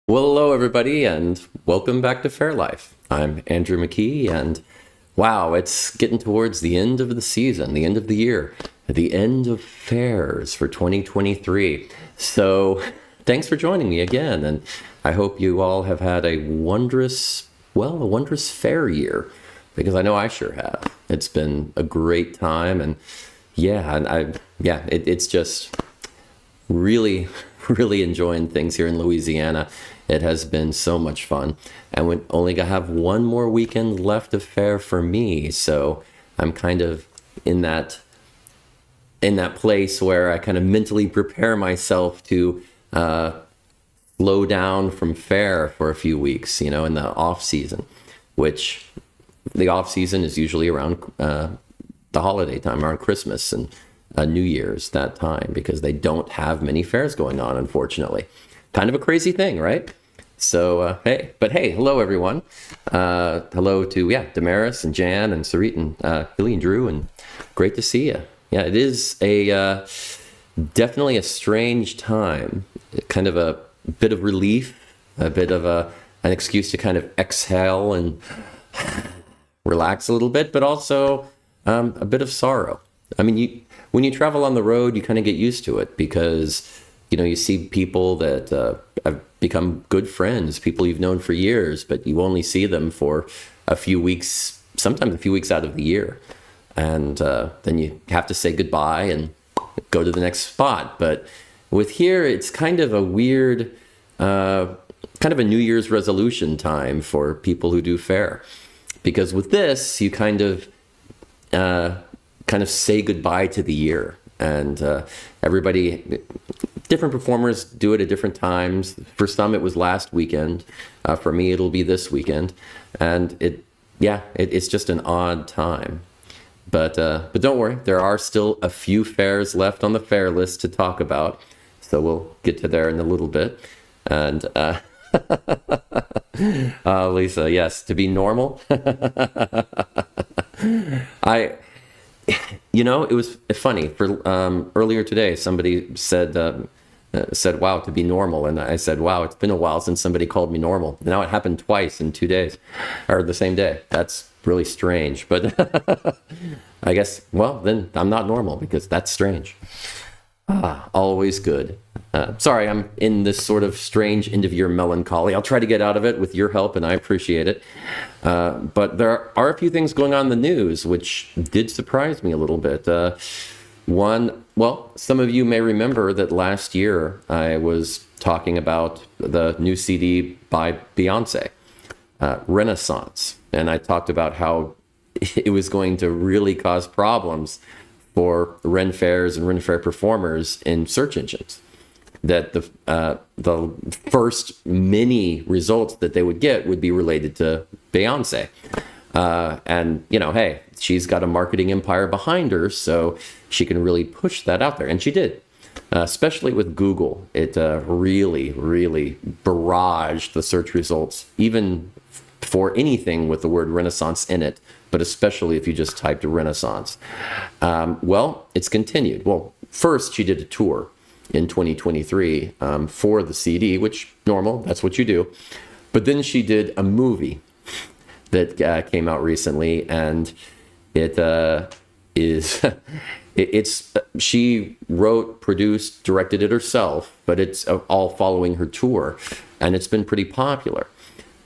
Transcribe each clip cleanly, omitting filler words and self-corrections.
Well, hello, everybody, and welcome back to Fair Life. I'm Andrew McKee, and wow, it's getting towards the end of the season, the end of the year, the end of fairs for 2023. So, thanks for joining me again, and I hope you all have had a wondrous fair year, because I know I sure have. It's been a great time, and it's just really, really enjoying things here in Louisiana. It has been so much fun. And we only gonna have one more weekend left of fair for me. So I'm kind of in that place where I kind of mentally prepare myself to slow down from fair for a few weeks, in the off season, which the off season is usually around the holiday time, around Christmas and New Year's, that time, because they don't have many fairs going on, unfortunately. Kind of a crazy thing, right? So, hey, hello, everyone. Hello to, Damaris and Jan and Sarit and Billy and Drew, and great to see you. Yeah, it is definitely a strange time, kind of a bit of relief, a bit of an excuse to kind of exhale and relax a little bit, but also a bit of sorrow. I mean, when you travel on the road, you kind of get used to it because, you see people that have become good friends, people you've known for years, but you only see them for a few weeks, sometimes a few weeks out of the year. And then you have to say goodbye and go to the next spot. But with here, it's kind of a weird, kind of a New Year's resolution time for people who do fair. Because with this, you kind of say goodbye to the year, and everybody, different performers do it at different times. For some it was last weekend, for me it'll be this weekend, and it's just an odd time, but don't worry, there are still a few fairs left on the fair list to talk about, so we'll get to there in a little bit. And Lisa, yes, to be normal. It was funny. For earlier today, somebody said, "Wow, to be normal," and I said, "Wow, it's been a while since somebody called me normal." Now it happened twice in 2 days, or the same day. That's really strange. But I guess, well, then I'm not normal because that's strange. Always good. Sorry, I'm in this sort of strange end-of-year melancholy. I'll try to get out of it with your help, and I appreciate it. But there are a few things going on in the news which did surprise me a little bit. Some of you may remember that last year I was talking about the new CD by Beyonce, Renaissance, and I talked about how it was going to really cause problems for Ren Fairs and Ren Fair performers in search engines. That the first many results that they would get would be related to Beyonce. And, hey, she's got a marketing empire behind her, so she can really push that out there. And she did, especially with Google. It really, really barraged the search results, even for anything with the word Renaissance in it, but especially if you just typed Renaissance. It's continued. Well, first she did a tour in 2023 for the CD, which normal, that's what you do. But then she did a movie that came out recently, and she wrote, produced, directed it herself, but it's all following her tour, and it's been pretty popular.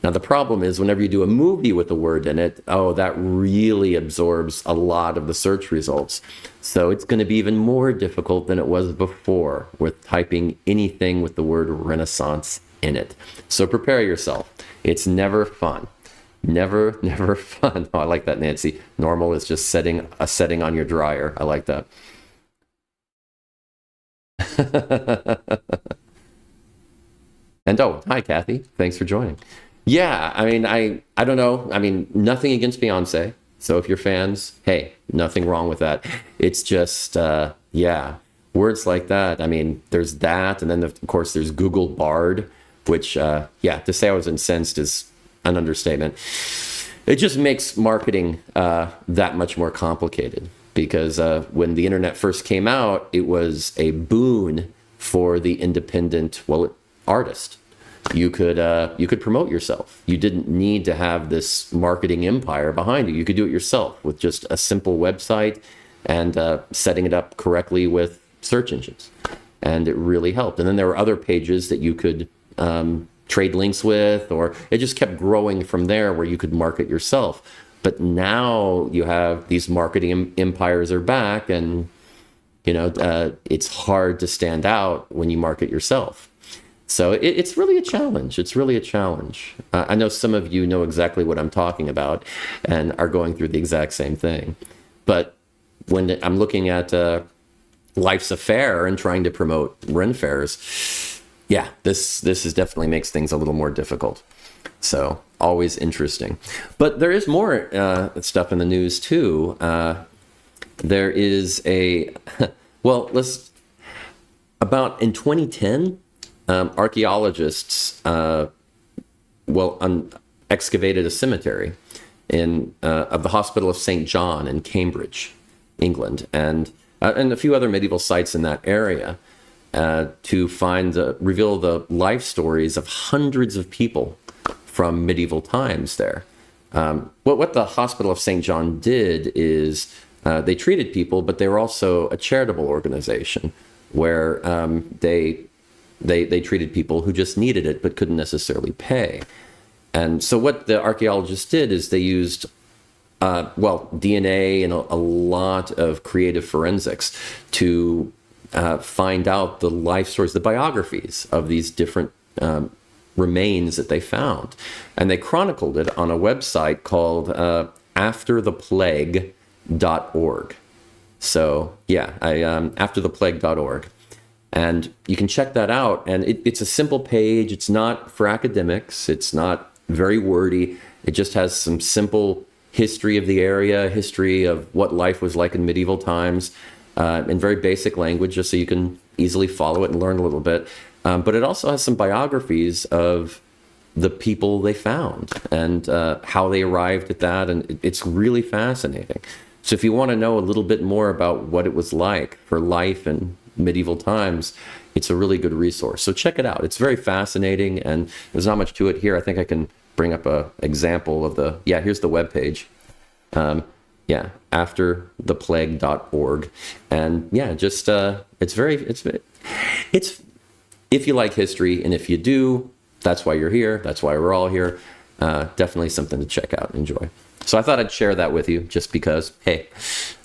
Now, the problem is whenever you do a movie with a word in it, that really absorbs a lot of the search results. So it's going to be even more difficult than it was before with typing anything with the word Renaissance in it. So prepare yourself. It's never fun. Never fun. Oh, I like that, Nancy. Normal is just setting on your dryer. I like that. And hi, Kathy. Thanks for joining. Yeah, I mean, I don't know. I mean, nothing against Beyonce. So if you're fans, hey, nothing wrong with that. It's just, words like that. I mean, there's that. And then, of course, there's Google Bard, which, to say I was incensed is an understatement. It just makes marketing that much more complicated because when the internet first came out, it was a boon for the independent, artist. You could promote yourself. You didn't need to have this marketing empire behind you. You could do it yourself with just a simple website and setting it up correctly with search engines. And it really helped. And then there were other pages that you could trade links with, or it just kept growing from there where you could market yourself. But now you have these marketing empires are back, and it's hard to stand out when you market yourself. So it's really a challenge. It's really a challenge. I know some of you know exactly what I'm talking about and are going through the exact same thing. But when I'm looking at Life's a Faire and trying to promote Ren fairs, yeah, this is definitely makes things a little more difficult. So always interesting. But there is more stuff in the news too. There is about in 2010, archaeologists excavated a cemetery of the Hospital of St. John in Cambridge, England, and a few other medieval sites in that area to reveal the life stories of hundreds of people from medieval times there. What the Hospital of St. John did is they treated people, but they were also a charitable organization where they treated people who just needed it but couldn't necessarily pay. And so what the archaeologists did is they used DNA and a lot of creative forensics to find out the life stories, the biographies of these different remains that they found. And they chronicled it on a website called aftertheplague.org. So yeah, aftertheplague.org. And you can check that out. And it's a simple page. It's not for academics. It's not very wordy. It just has some simple history of the area, history of what life was like in medieval times, in very basic language, just so you can easily follow it and learn a little bit. But it also has some biographies of the people they found and how they arrived at that. And it's really fascinating. So if you want to know a little bit more about what it was like for life in medieval times, it's a really good resource. So check it out. It's very fascinating, and there's not much to it here. I think I can bring up an example of here's the webpage. Aftertheplague.org. And yeah, just, it's if you like history, and if you do, that's why you're here. That's why we're all here. Definitely something to check out and enjoy. So I thought I'd share that with you just because, hey,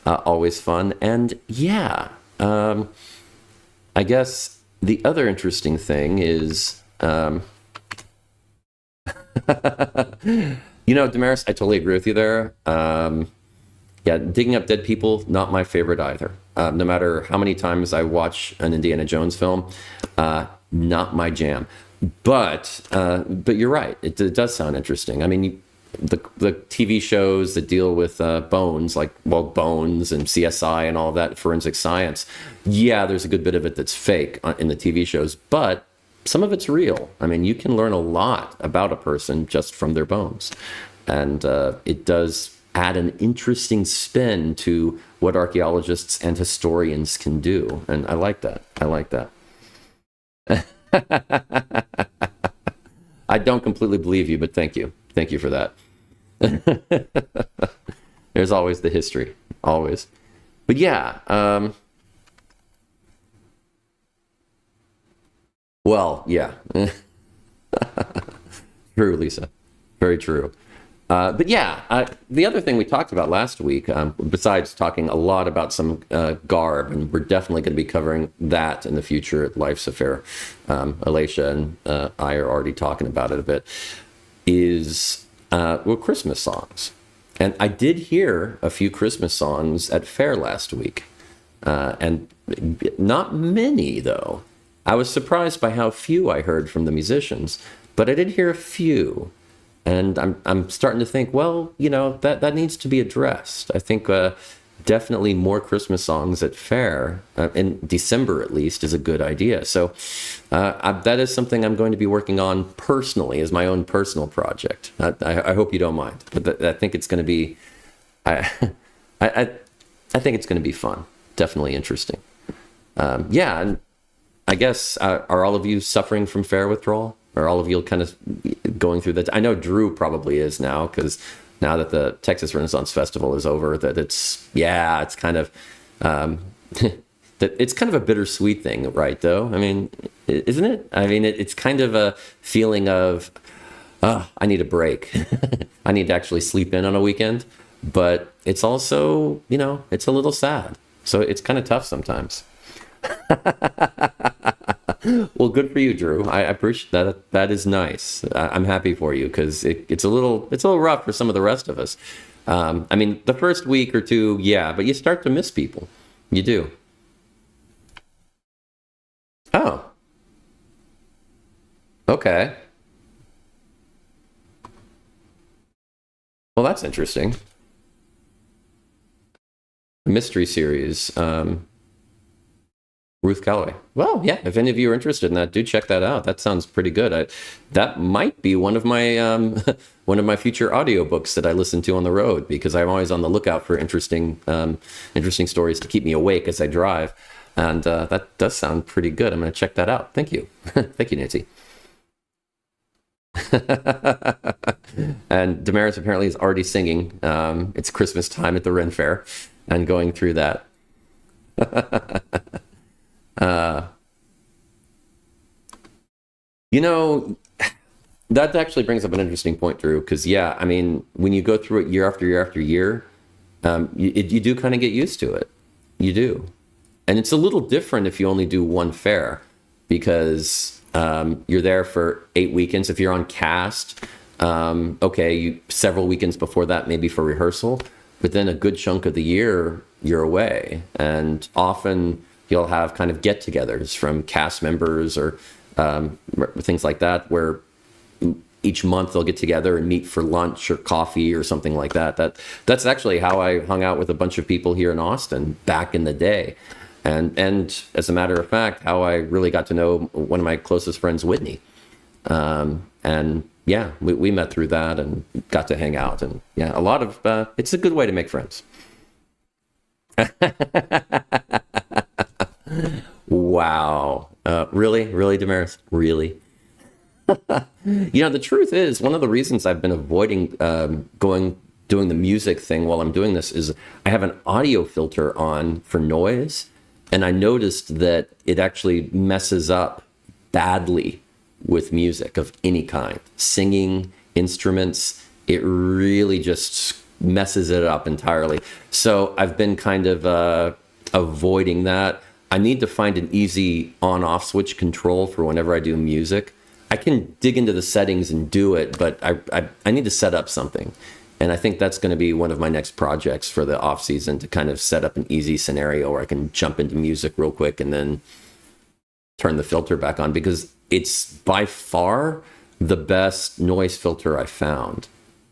always fun. And yeah, I guess the other interesting thing is, Damaris, I totally agree with you there. Digging up dead people, not my favorite either. No matter how many times I watch an Indiana Jones film, not my jam. But you're right. It does sound interesting. I mean, the TV shows that deal with bones, like Bones and CSI and all of that forensic science. Yeah, there's a good bit of it that's fake in the TV shows, but some of it's real. I mean, you can learn a lot about a person just from their bones, and it does add an interesting spin to what archaeologists and historians can do, and I like that. I don't completely believe you, but thank you for that. There's always the history, always. But yeah, true, Lisa, very true. But yeah, the other thing we talked about last week, besides talking a lot about some garb, and we're definitely going to be covering that in the future at Life's a Faire, Alicia and I are already talking about it a bit, is Christmas songs. And I did hear a few Christmas songs at Faire last week, and not many, though. I was surprised by how few I heard from the musicians, but I did hear a few. And I'm starting to think, that needs to be addressed. I think definitely more Christmas songs at Faire, in December at least, is a good idea. So that is something I'm going to be working on personally as my own personal project. I hope you don't mind, but I think it's going to be, I think it's going to be fun. Definitely interesting. And I guess, are all of you suffering from Faire withdrawal? Are all of you kind of going through that? I know Drew probably is now, because now that the Texas Renaissance Festival is over, that it's kind of that it's kind of a bittersweet thing, right? Though, I mean, isn't it? I mean, it's kind of a feeling of, I need a break. I need to actually sleep in on a weekend, but it's also, it's a little sad. So it's kind of tough sometimes. Well, good for you, Drew. I appreciate that. That is nice. I'm happy for you, because it's a little rough for some of the rest of us. I mean, the first week or two, yeah, but you start to miss people. You do. Oh, okay. Well, that's interesting. Mystery series. Ruth Calloway. Well, yeah. If any of you are interested in that, do check that out. That sounds pretty good. That might be one of my one of my future audiobooks that I listen to on the road, because I'm always on the lookout for interesting stories to keep me awake as I drive. And that does sound pretty good. I'm going to check that out. Thank you. Thank you, Nancy. And Damaris apparently is already singing. It's Christmas time at the Ren Fair, and going through that. Uh, you know, that actually brings up an interesting point, Drew, because, yeah, I mean, when you go through it year after year after year, you do kind of get used to it. You do. And it's a little different if you only do one fair, because you're there for 8 weekends. If you're on cast, okay, several weekends before that, maybe for rehearsal, but then a good chunk of the year, you're away. And often you'll have kind of get-togethers from cast members or things like that, where each month they'll get together and meet for lunch or coffee or something like that. That's actually how I hung out with a bunch of people here in Austin back in the day. And as a matter of fact, how I really got to know one of my closest friends, Whitney. And yeah, we met through that and got to hang out. And yeah, it's a good way to make friends. Wow. Really, Damaris? Really? The truth is, one of the reasons I've been avoiding doing the music thing while I'm doing this is I have an audio filter on for noise, and I noticed that it actually messes up badly with music of any kind. Singing, instruments, it really just messes it up entirely. So I've been kind of avoiding that. I need to find an easy on-off switch control for whenever I do music. I can dig into the settings and do it, but I need to set up something. And I think that's going to be one of my next projects for the off season, to kind of set up an easy scenario where I can jump into music real quick and then turn the filter back on, because it's by far the best noise filter I found.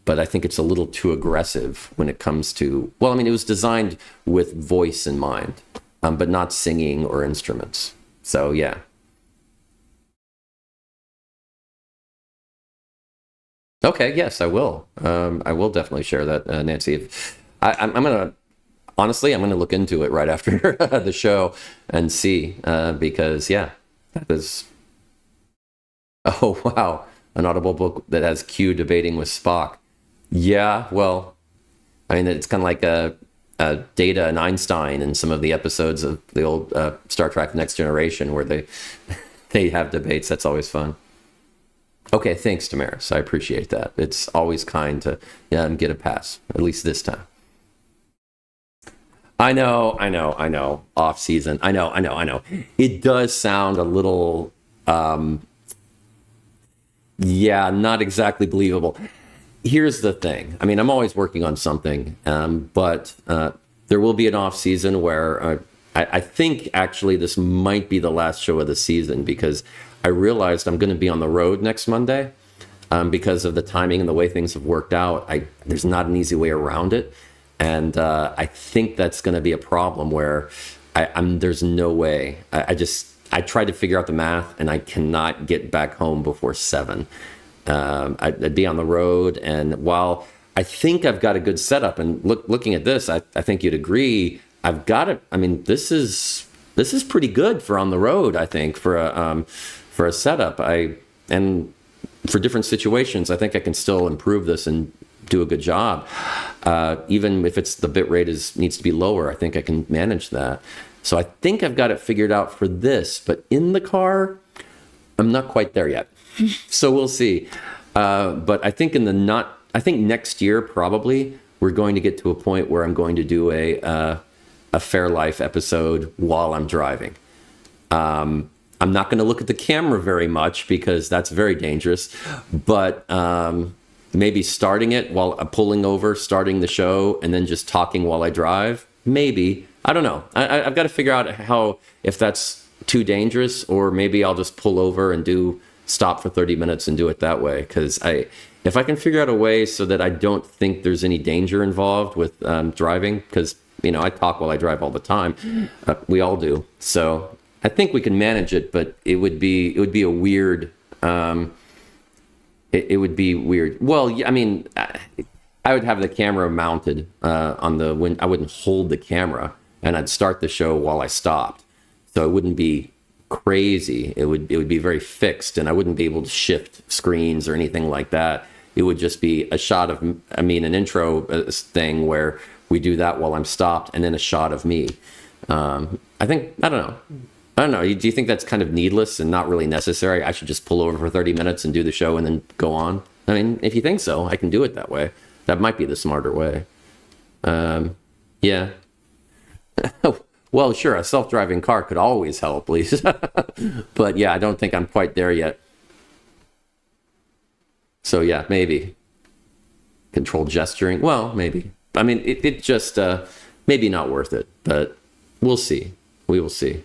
But I think it's a little too aggressive when it comes to, well, I mean, it was designed with voice in mind, but not singing or instruments. So yeah. Okay, yes, I will. I will definitely share that, Nancy. I'm gonna, honestly, I'm gonna look into it right after the show and see, because yeah, that is. Oh wow, an Audible book that has Q debating with Spock. Yeah, well, I mean, it's kind of like a Data and Einstein in some of the episodes of the old Star Trek Next Generation, where they have debates. That's always fun. Okay, thanks, Damaris. I appreciate that. It's always kind to get a pass, at least this time. I know. Off season. I know. It does sound a little, not exactly believable. Here's the thing. I mean, I'm always working on something, but there will be an off season where I think actually this might be the last show of the season, because I realized I'm going to be on the road next Monday, because of the timing and the way things have worked out. There's not an easy way around it. And I think that's going to be a problem where there's no way. I tried to figure out the math, and I cannot get back home before 7. I'd be on the road, and while I think I've got a good setup, and looking at this, I think you'd agree, I've got it. I mean, this is pretty good for on the road, I think, for a setup. And for different situations, I think I can still improve this and do a good job. Even if it's the bit rate needs to be lower, I think I can manage that. So I think I've got it figured out for this, but in the car, I'm not quite there yet. So we'll see. But I think I think next year probably we're going to get to a point where I'm going to do a Faire Life episode while I'm driving. I'm not going to look at the camera very much because that's very dangerous, but maybe starting it while pulling over, starting the show, and then just talking while I drive, maybe. I don't know. I've got to figure out if that's too dangerous, or maybe I'll just pull over and stop for 30 minutes and do it that way. Because if I can figure out a way so that I don't think there's any danger involved with driving, because I talk while I drive all the time. We all do. So I think we can manage it, but it would be a weird. It would be weird. Well, I mean, I would have the camera mounted on the wind. I wouldn't hold the camera, and I'd start the show while I stopped, so it wouldn't be crazy. It would be very fixed, and I wouldn't be able to shift screens or anything like that. It would just be a shot of, an intro thing where we do that while I'm stopped, and then a shot of me. I don't know. Do you think that's kind of needless and not really necessary? I should just pull over for 30 minutes and do the show and then go on? I mean, if you think so, I can do it that way. That might be the smarter way. Yeah. Well, sure, a self-driving car could always help, Lisa. But yeah, I don't think I'm quite there yet. So yeah, maybe. Controlled gesturing. Well, maybe. I mean, it just, maybe not worth it, but we'll see. We will see.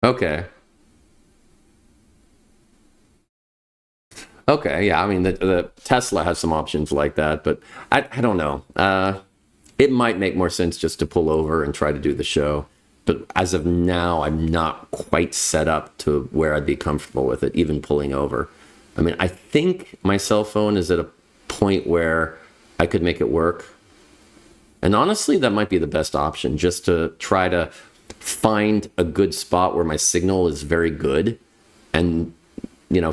Okay. Okay, yeah, I mean, the Tesla has some options like that, but I don't know. It might make more sense just to pull over and try to do the show. But as of now, I'm not quite set up to where I'd be comfortable with it, even pulling over. I mean, I think my cell phone is at a point where I could make it work. And honestly, that might be the best option, just to try to find a good spot where my signal is very good. And,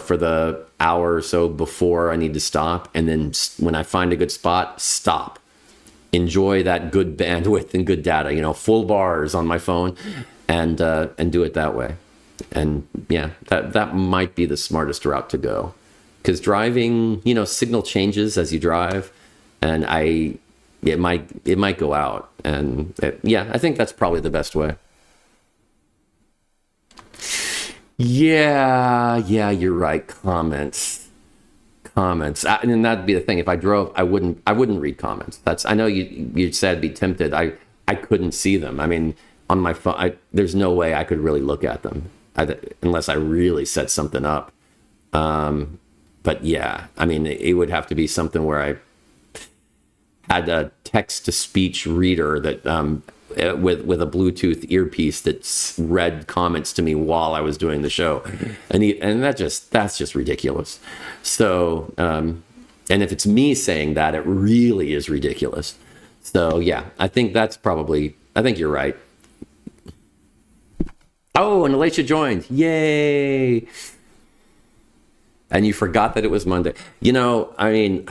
for the hour or so before I need to stop. And then when I find a good spot, stop. Enjoy that good bandwidth and good data, full bars on my phone, and do it that way. And yeah, that might be the smartest route to go. Because driving, signal changes as you drive, and it might go out. And I think that's probably the best way. Yeah, you're right. Comments. And that'd be the thing. If I drove, I wouldn't read comments. I know you said I'd be tempted. I couldn't see them. I mean, on my phone, there's no way I could really look at them unless I really set something up. But yeah, I mean, it would have to be something where I had a text-to-speech reader that with a Bluetooth earpiece that read comments to me while I was doing the show, and that's just ridiculous. So, and if it's me saying that, it really is ridiculous. So yeah, I think you're right. Oh, and Alicia joined. Yay! And you forgot that it was Monday. I mean,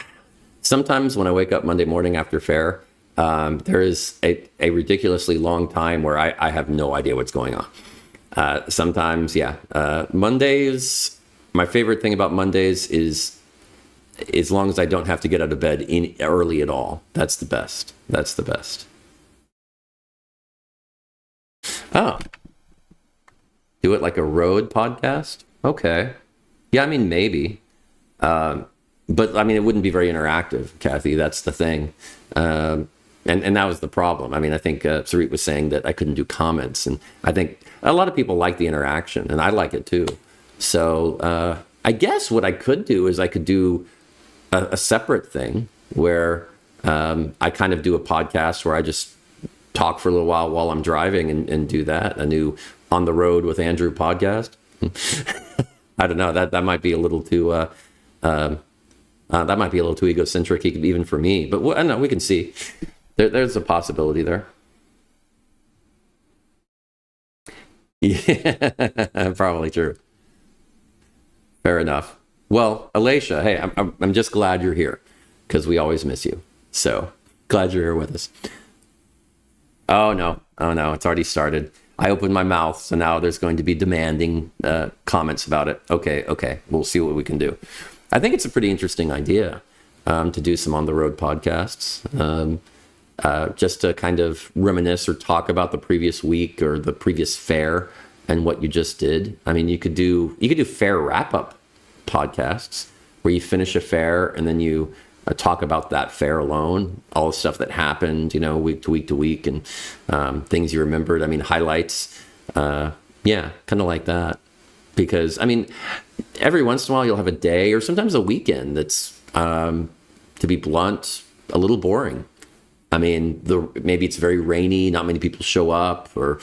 sometimes when I wake up Monday morning after Faire, there is a ridiculously long time where I have no idea what's going on. Sometimes, yeah. Mondays, my favorite thing about Mondays is as long as I don't have to get out of bed early at all. That's the best. Oh. Do it like a road podcast? Okay. Yeah, I mean, maybe. But I mean, it wouldn't be very interactive, Kathy. That's the thing. And that was the problem. I mean, I think Sarit was saying that I couldn't do comments. And I think a lot of people like the interaction, and I like it too. So I guess what I could do is I could do a separate thing where I kind of do a podcast where I just talk for a little while I'm driving and do that. A new On the Road with Andrew podcast. I don't know. That might be a little too egocentric, even for me. But I don't know. We can see. There's a possibility there. Yeah, probably true. Fair enough. Well, Alicia, hey, I'm just glad you're here because we always miss you. So glad you're here with us. Oh no, it's already started. I opened my mouth, so now there's going to be demanding comments about it. Okay, we'll see what we can do. I think it's a pretty interesting idea to do some on the road podcasts, just to kind of reminisce or talk about the previous week or the previous fair and what you just did. I mean, you could do fair wrap up podcasts where you finish a fair and then you talk about that fair alone, all the stuff that happened, week to week to week, and things you remembered. I mean, highlights. Yeah, kind of like that. Because, I mean, every once in a while you'll have a day or sometimes a weekend that's, to be blunt, a little boring. I mean, maybe it's very rainy, not many people show up, or,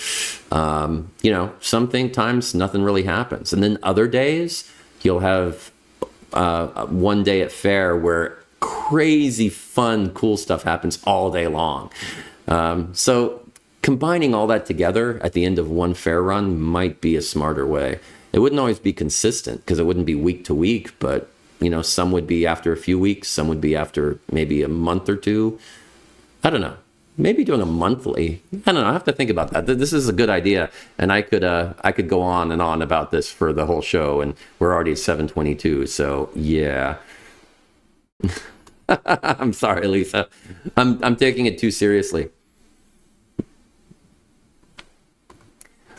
sometimes nothing really happens. And then other days, you'll have one day at fair where crazy, fun, cool stuff happens all day long. So combining all that together at the end of one fair run might be a smarter way. It wouldn't always be consistent because it wouldn't be week to week, but, some would be after a few weeks, some would be after maybe a month or two. I don't know. Maybe doing a monthly. I don't know. I have to think about that. This is a good idea, and I could go on and on about this for the whole show, and we're already at 7:22. So yeah. I'm sorry, Lisa. I'm taking it too seriously.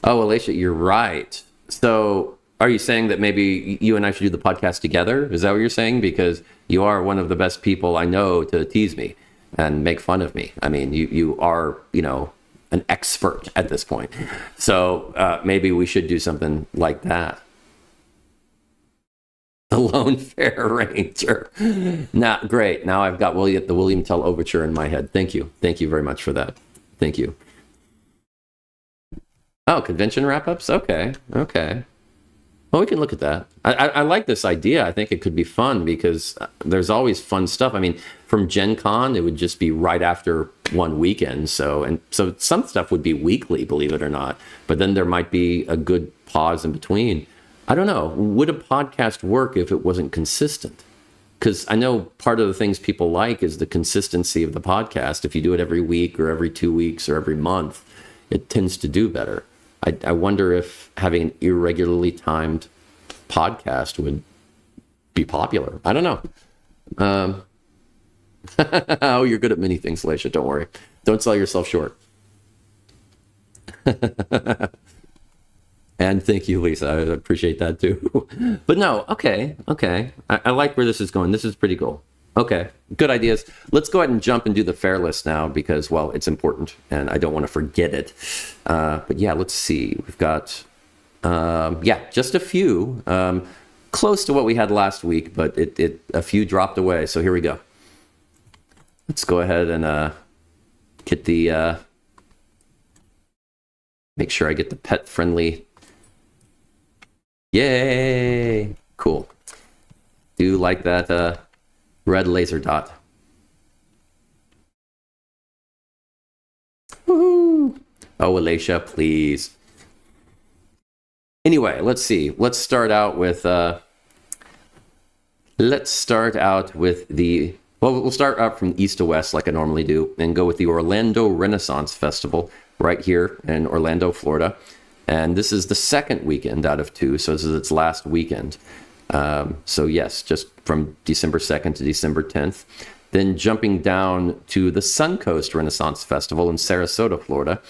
Oh, Alicia, you're right. So, are you saying that maybe you and I should do the podcast together? Is that what you're saying? Because you are one of the best people I know to tease me and make fun of me. I mean, you are, an expert at this point. So maybe we should do something like that. The Lone Fair Ranger. Now, great. Now I've got the William Tell Overture in my head. Thank you. Thank you very much for that. Thank you. Oh, convention wrap-ups? Okay. Well, we can look at that. I like this idea. I think it could be fun because there's always fun stuff. I mean, from Gen Con, it would just be right after one weekend. So some stuff would be weekly, believe it or not. But then there might be a good pause in between. I don't know. Would a podcast work if it wasn't consistent? Because I know part of the things people like is the consistency of the podcast. If you do it every week or every 2 weeks or every month, it tends to do better. I wonder if having an irregularly timed podcast would be popular. I don't know. Oh, you're good at many things, Laisha. Don't worry. Don't sell yourself short. And thank you, Lisa. I appreciate that too. But no, okay. I like where this is going. This is pretty cool. Okay, good ideas. Let's go ahead and jump and do the fair list now because, well, it's important and I don't want to forget it. But yeah, let's see. We've got, just a few. Close to what we had last week, but a few dropped away. So here we go. Let's go ahead and get the, make sure I get the pet friendly. Yay! Cool. Do like that red laser dot. Woohoo! Oh, Alicia, please. Anyway, let's see. Let's start out with the. Well, we'll start out from east to west like I normally do, and go with the Orlando Renaissance Festival right here in Orlando, Florida. And this is the second weekend out of 2, so this is its last weekend. So yes, just from December 2nd to December 10th. Then jumping down to the Suncoast Renaissance Festival in Sarasota, Florida.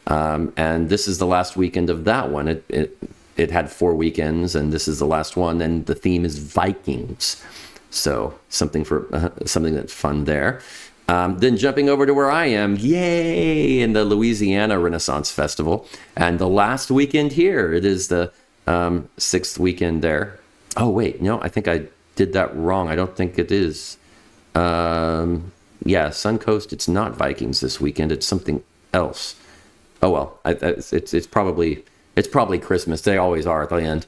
And this is the last weekend of that one. It had 4 weekends, and this is the last one. And the theme is Vikings. So something that's fun there. Then jumping over to where I am, yay, in the Louisiana Renaissance Festival. And the last weekend here, it is the 6th weekend there. Oh, wait, no, I think I did that wrong. I don't think it is. Suncoast, it's not Vikings this weekend. It's something else. Oh, well, it's probably Christmas. They always are at the end.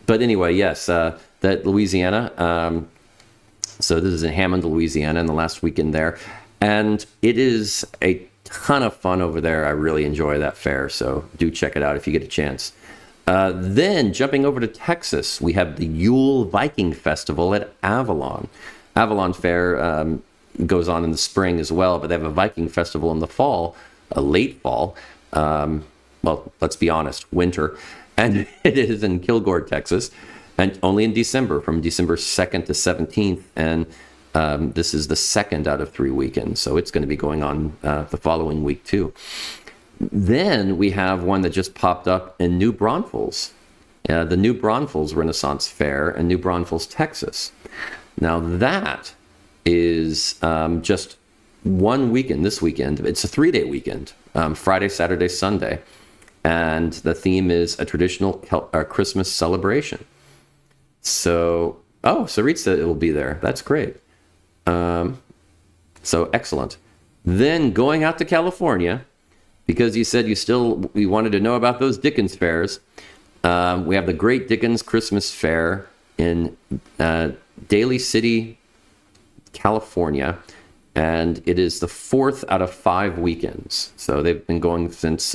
But anyway, yes, that Louisiana. So this is in Hammond, Louisiana, and the last weekend there. And it is a ton of fun over there. I really enjoy that fair, so do check it out if you get a chance. Then jumping over to Texas, we have the Yule Viking Festival at Avalon. Avalon Fair goes on in the spring as well, but they have a Viking Festival in the fall, a late fall. Well, let's be honest, winter. And it is in Kilgore, Texas, and only in December, from December 2nd to 17th. And this is the second out of 3 weekends, so it's going to be going on the following week too. Then we have one that just popped up in New Braunfels, the New Braunfels Renaissance Fair in New Braunfels, Texas. Now that is just one weekend, this weekend. It's a 3-day weekend, Friday, Saturday, Sunday. And the theme is a traditional Christmas celebration. So, Saritza will be there. That's great. So excellent. Then going out to California, because you said you wanted to know about those Dickens fairs. We have the Great Dickens Christmas Fair in Daly City, California, and it is the 4th out of 5 weekends. So they've been going since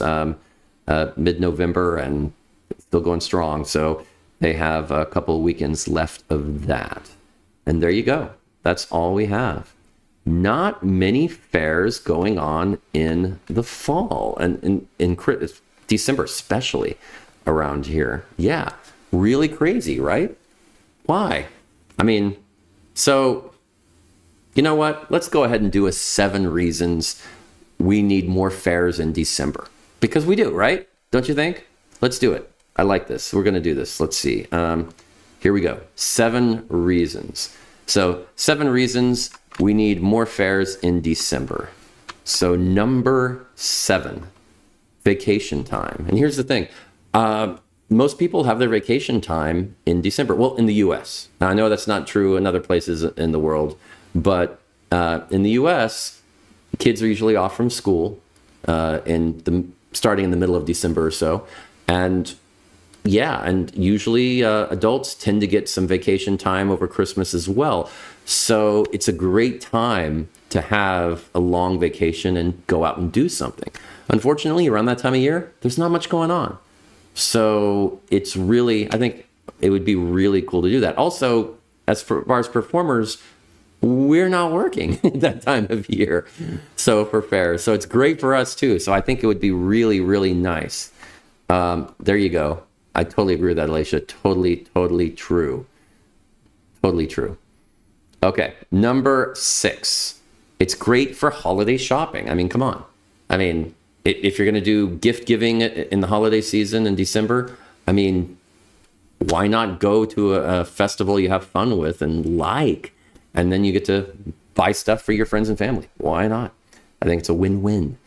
mid-November and still going strong. So they have a couple of weekends left of that. And there you go. That's all we have. Not many fairs going on in the fall and in December, especially around here. Yeah, really crazy, right? Why? I mean, so you know what? Let's go ahead and do a 7 reasons we need more fairs in December. Because we do, right? Don't you think? Let's do it. I like this. We're going to do this. Let's see. Here we go. 7 reasons. So 7 reasons we need more fairs in December. So number 7, vacation time. And here's the thing. Most people have their vacation time in December. Well, in the U.S. Now, I know that's not true in other places in the world, but in the U.S., kids are usually off from school starting in the middle of December or so. And yeah, and usually adults tend to get some vacation time over Christmas as well. So it's a great time to have a long vacation and go out and do something. Unfortunately, around that time of year, there's not much going on. So it's really, I think it would be really cool to do that. Also, as far as performers, we're not working at that time of year. So for fairs, so it's great for us too. So I think it would be really, really nice. There you go. I totally agree with that, Alicia. Totally true. Totally true. Okay, number 6. It's great for holiday shopping. I mean, come on. I mean, if you're going to do gift giving in the holiday season in December, I mean, why not go to a festival you have fun with and then you get to buy stuff for your friends and family. Why not? I think it's a win-win.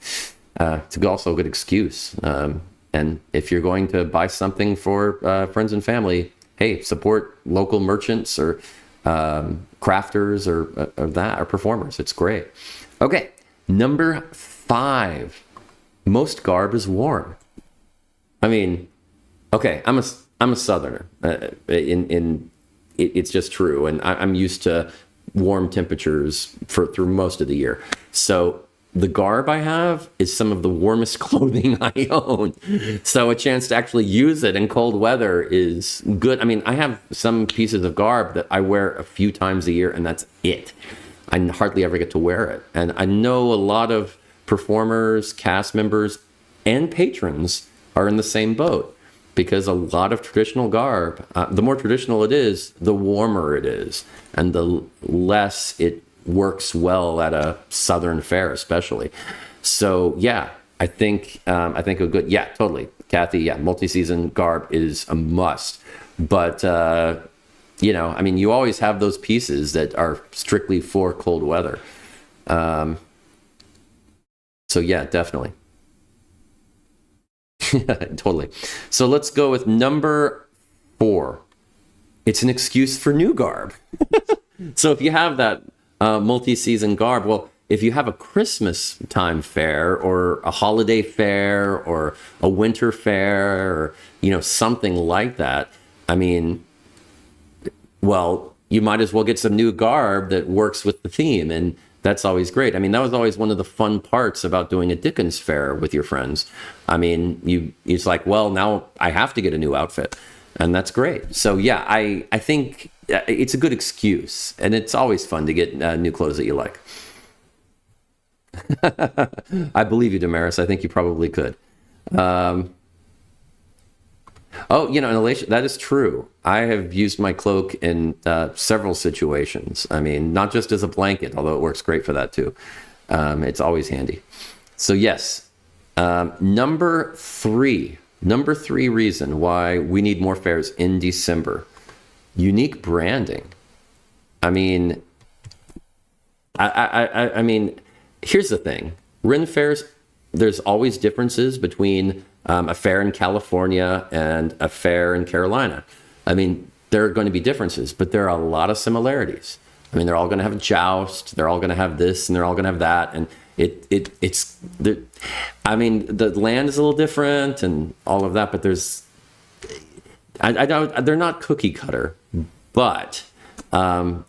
It's also a good excuse. And if you're going to buy something for friends and family, hey, support local merchants or crafters or performers. It's great. Okay, number 5. Most garb is warm. I mean, okay, I'm a Southerner. It's just true, and I'm used to warm temperatures through most of the year. So the garb I have is some of the warmest clothing I own. So a chance to actually use it in cold weather is good. I mean, I have some pieces of garb that I wear a few times a year, and that's it. I hardly ever get to wear it. And I know a lot of performers, cast members, and patrons are in the same boat, because a lot of traditional garb, the more traditional it is, the warmer it is, and the less it works well at a Southern fair, especially. So yeah, I think a good, yeah, totally, Kathy. Yeah, multi-season garb is a must. But you know, I mean, you always have those pieces that are strictly for cold weather. So yeah, definitely. Totally. So let's go with number 4. It's an excuse for new garb. So if you have that multi-season garb, well, if you have a Christmas time fair or a holiday fair or a winter fair or, you know, something like that, I mean, well, you might as well get some new garb that works with the theme. And That's always great. I mean, that was always one of the fun parts about doing a Dickens fair with your friends. I mean, it's like, well, now I have to get a new outfit, and that's great. So yeah, I think it's a good excuse, and it's always fun to get new clothes that you like. I believe you, Damaris. I think you probably could. Oh, and Alicia, that is true. I have used my cloak in several situations. I mean, not just as a blanket, although it works great for that too. It's always handy. So yes, number three reason why we need more fairs in December: unique branding. I mean, I mean, here's the thing: Ren fairs, there's always differences between a fair in California and a fair in Carolina. I mean, there are going to be differences, but there are a lot of similarities. I mean, they're all going to have a joust, they're all going to have this, and they're all going to have that, and it's. I mean, the land is a little different and all of that, but they're not cookie cutter, but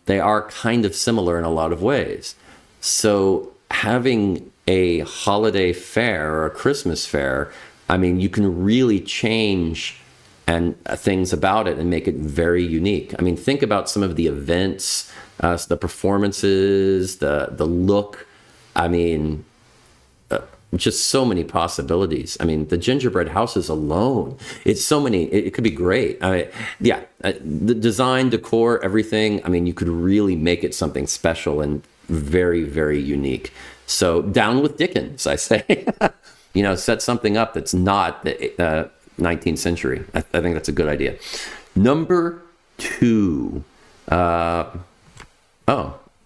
they are kind of similar in a lot of ways. So having a holiday fair or a Christmas fair, I mean, you can really change things about it and make it very unique. I mean, think about some of the events, the performances, the look. I mean, just so many possibilities. I mean, the gingerbread houses alone, it's so many. It could be great. I mean, yeah, the design, decor, everything. I mean, you could really make it something special and very, very unique. So down with Dickens, I say. Set something up that's not the 19th century. I think that's a good idea. Number two.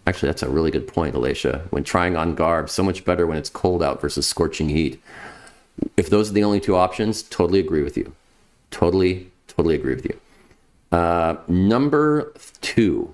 Actually, that's a really good point, Alicia. When trying on garb, so much better when it's cold out versus scorching heat. If those are the only two options, totally agree with you. Totally agree with you. Number two.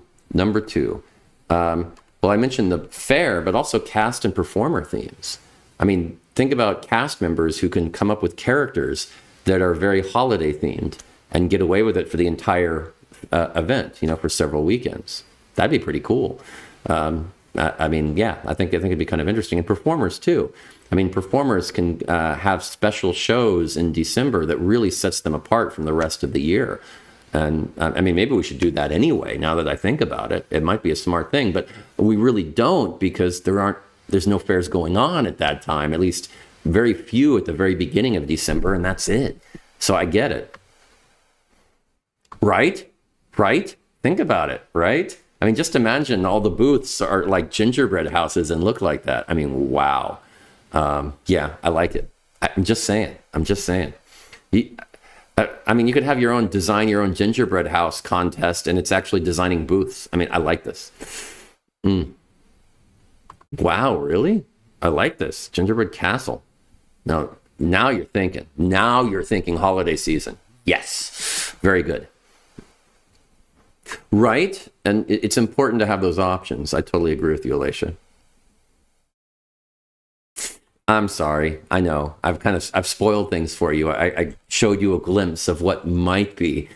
Well, I mentioned the fair, but also cast and performer themes. I mean, think about cast members who can come up with characters that are very holiday themed and get away with it for the entire event, for several weekends. That'd be pretty cool. I mean, yeah, I think it'd be kind of interesting. And performers too. I mean, performers can have special shows in December that really sets them apart from the rest of the year. And I mean, maybe we should do that anyway. Now that I think about it, it might be a smart thing, but we really don't, because there's no fairs going on at that time, at least very few at the very beginning of December, and that's it. So I get it. Right? Think about it, right? I mean, just imagine all the booths are like gingerbread houses and look like that. I mean, wow. Yeah, I like it. I'm just saying. I mean, you could have design your own gingerbread house contest, and it's actually designing booths. I mean, I like this. Wow, really? I like this. Gingerbread castle. Now you're thinking. Now you're thinking holiday season. Yes. Very good. Right? And it's important to have those options. I totally agree with you, Alicia. I'm sorry. I know. I've spoiled things for you. I showed you a glimpse of what might be.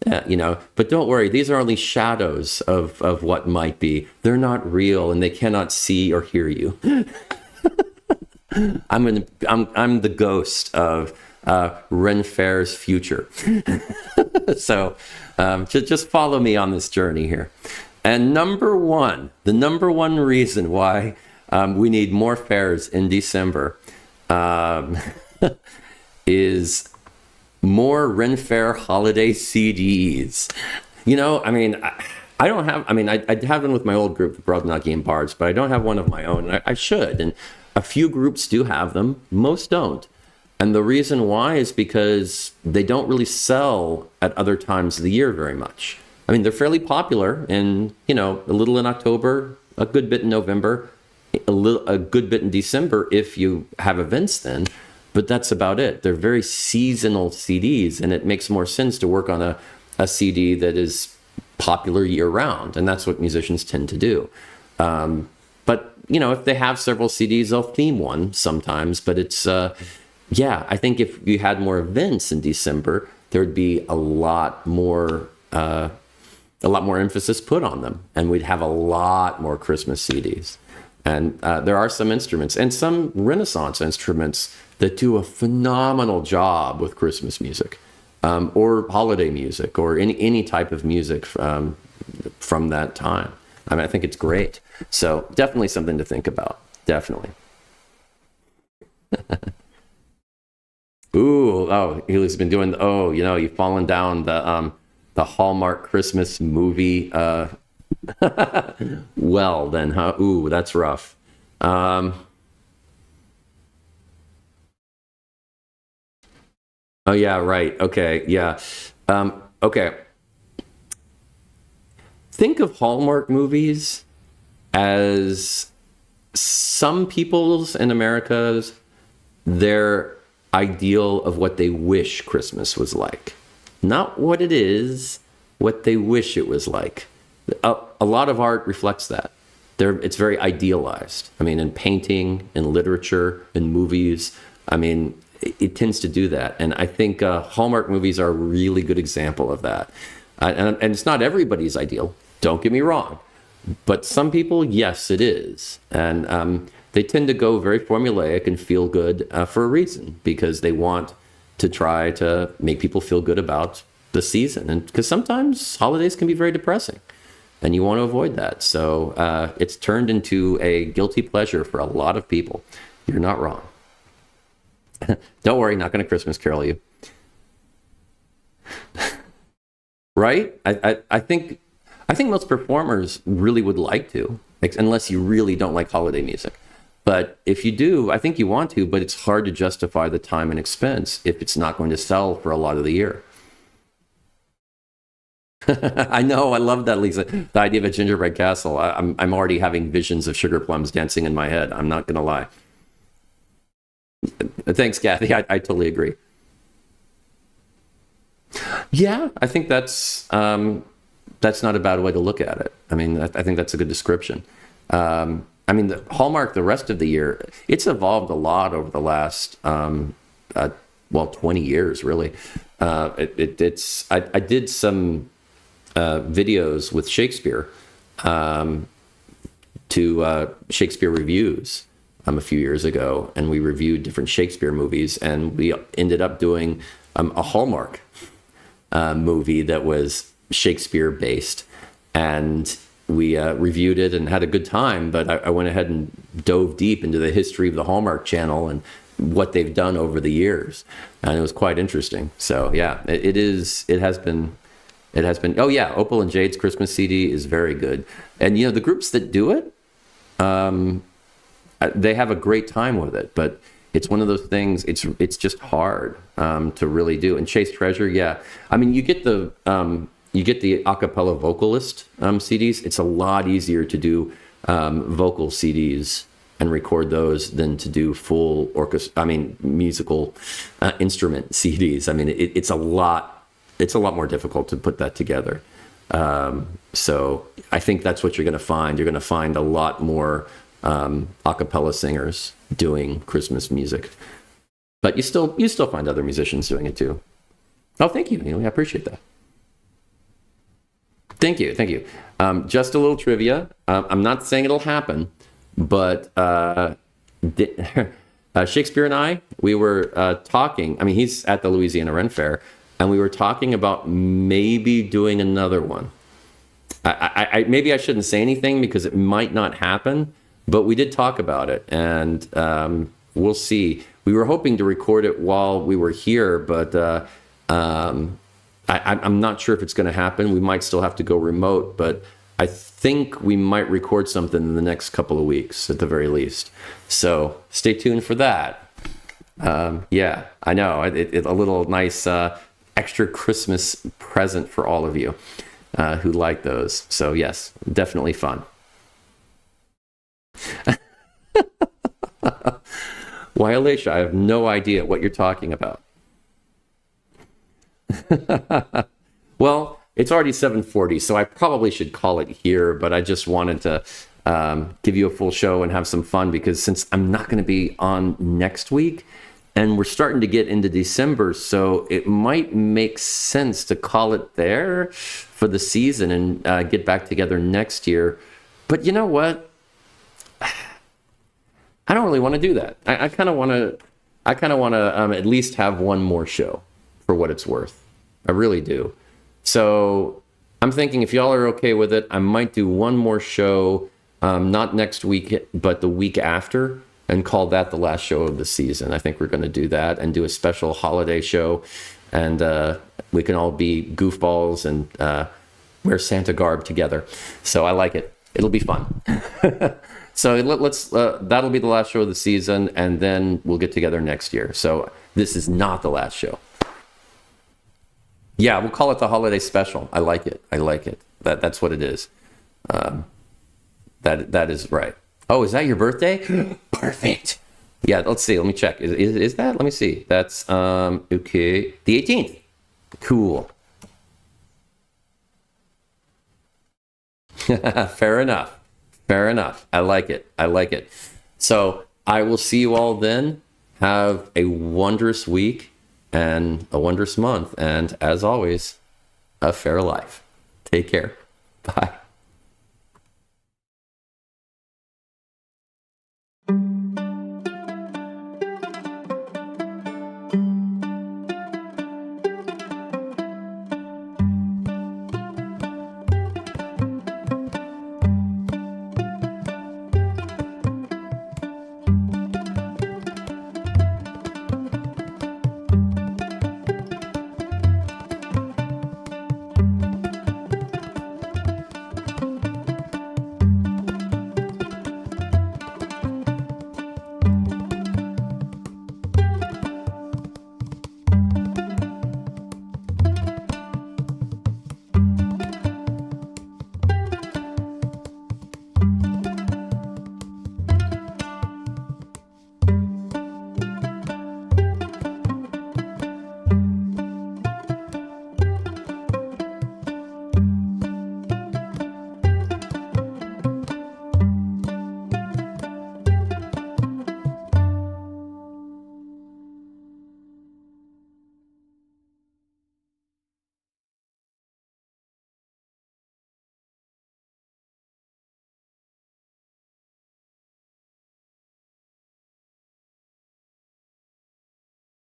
But don't worry, these are only shadows of what might be. They're not real, and they cannot see or hear you. I'm the ghost of Ren Fair's future. So just follow me on this journey here. And the number one reason why we need more fairs in December is more Ren Fair holiday CDs. I mean, I don't have, I have one with my old group, the Brobnaki and Bards, but I don't have one of my own. I should. And a few groups do have them. Most don't. And the reason why is because they don't really sell at other times of the year very much. I mean, they're fairly popular and, a little in October, a good bit in November, a good bit in December if you have events then. But that's about it. They're very seasonal CDs, and it makes more sense to work on a CD that is popular year round, and that's what musicians tend to do. But, if they have several CDs, they'll theme one sometimes, but it's, I think if you had more events in December, there would be a lot more a lot more emphasis put on them, and we'd have a lot more Christmas CDs. And there are some instruments and some Renaissance instruments that do a phenomenal job with Christmas music, or holiday music, or any type of music from that time. I mean, I think it's great. So definitely something to think about. Definitely. Ooh, oh, Healy's been doing. Oh, you've fallen down the Hallmark Christmas movie. Well, then, huh? Ooh, that's rough. Oh yeah, right. Okay, yeah. Okay. Think of Hallmark movies as some people's in America's their ideal of what they wish Christmas was like. Not what it is, what they wish it was like. A lot of art reflects that. It's very idealized. I mean, in painting, in literature, in movies, I mean, it tends to do that. And I think Hallmark movies are a really good example of that. And it's not everybody's ideal, don't get me wrong. But some people, yes, it is. And they tend to go very formulaic and feel good for a reason, because they want to try to make people feel good about the season. And because sometimes holidays can be very depressing, and you want to avoid that. So it's turned into a guilty pleasure for a lot of people. You're not wrong. Don't worry, not going to Christmas carol you. Right? I think most performers really would like to, unless you really don't like holiday music. But if you do, I think you want to, but it's hard to justify the time and expense if it's not going to sell for a lot of the year. I know, I love that, Lisa. The idea of a gingerbread castle. I'm already having visions of sugar plums dancing in my head. I'm not going to lie. Thanks, Kathy. I totally agree. Yeah, I think that's not a bad way to look at it. I mean, I think that's a good description. I mean, the Hallmark, the rest of the year, it's evolved a lot over the last, 20 years, really. I did some videos with Shakespeare to Shakespeare reviews a few years ago, and we reviewed different Shakespeare movies, and we ended up doing a Hallmark movie that was Shakespeare based, and we reviewed it and had a good time. But I went ahead and dove deep into the history of the Hallmark Channel and what they've done over the years, and it was quite interesting. So yeah, it has been. Oh yeah, Opal and Jade's Christmas CD is very good, and the groups that do it, they have a great time with it. But it's one of those things. It's just hard to really do. And Chase Treasure, yeah, I mean, you get the a cappella vocalist CDs. It's a lot easier to do vocal CDs and record those than to do full musical instrument CDs. I mean, it's a lot more difficult to put that together. So I think that's what you're going to find. You're going to find a lot more a cappella singers doing Christmas music, but you still find other musicians doing it too. Oh, thank you, Neely. I appreciate that. Thank you. Just a little trivia. I'm not saying it'll happen, but Shakespeare and I, we were talking. I mean, he's at the Louisiana Ren Fair, and we were talking about maybe doing another one. Maybe I shouldn't say anything because it might not happen, but we did talk about it, and we'll see. We were hoping to record it while we were here, but I'm not sure if it's going to happen. We might still have to go remote, but I think we might record something in the next couple of weeks at the very least. So stay tuned for that. Yeah, I know. It a little nice extra Christmas present for all of you who like those. So yes, definitely fun. Why, Alicia? I have no idea what you're talking about. Well, it's already 7:40, so I probably should call it here, but I just wanted to give you a full show and have some fun, because since I'm not going to be on next week, and we're starting to get into December, so it might make sense to call it there for the season and get back together next year. But you know what? I don't really want to do that. I kind of want to. I kind of want to at least have one more show for what it's worth. I really do. So I'm thinking if y'all are okay with it, I might do one more show, not next week, but the week after, and call that the last show of the season. I think we're going to do that and do a special holiday show, and we can all be goofballs and wear Santa garb together. So I like it. It'll be fun. So let's that'll be the last show of the season, and then we'll get together next year. So this is not the last show. Yeah, we'll call it the holiday special. I like it. I like it. That's what it is. That is right. Oh, is that your birthday? Perfect. Yeah, let's see. Let me check. Is that? Let me see. That's okay. The 18th. Cool. Fair enough. Fair enough. I like it. I like it. So I will see you all then. Have a wondrous week and a wondrous month. And as always, a fair life. Take care. Bye.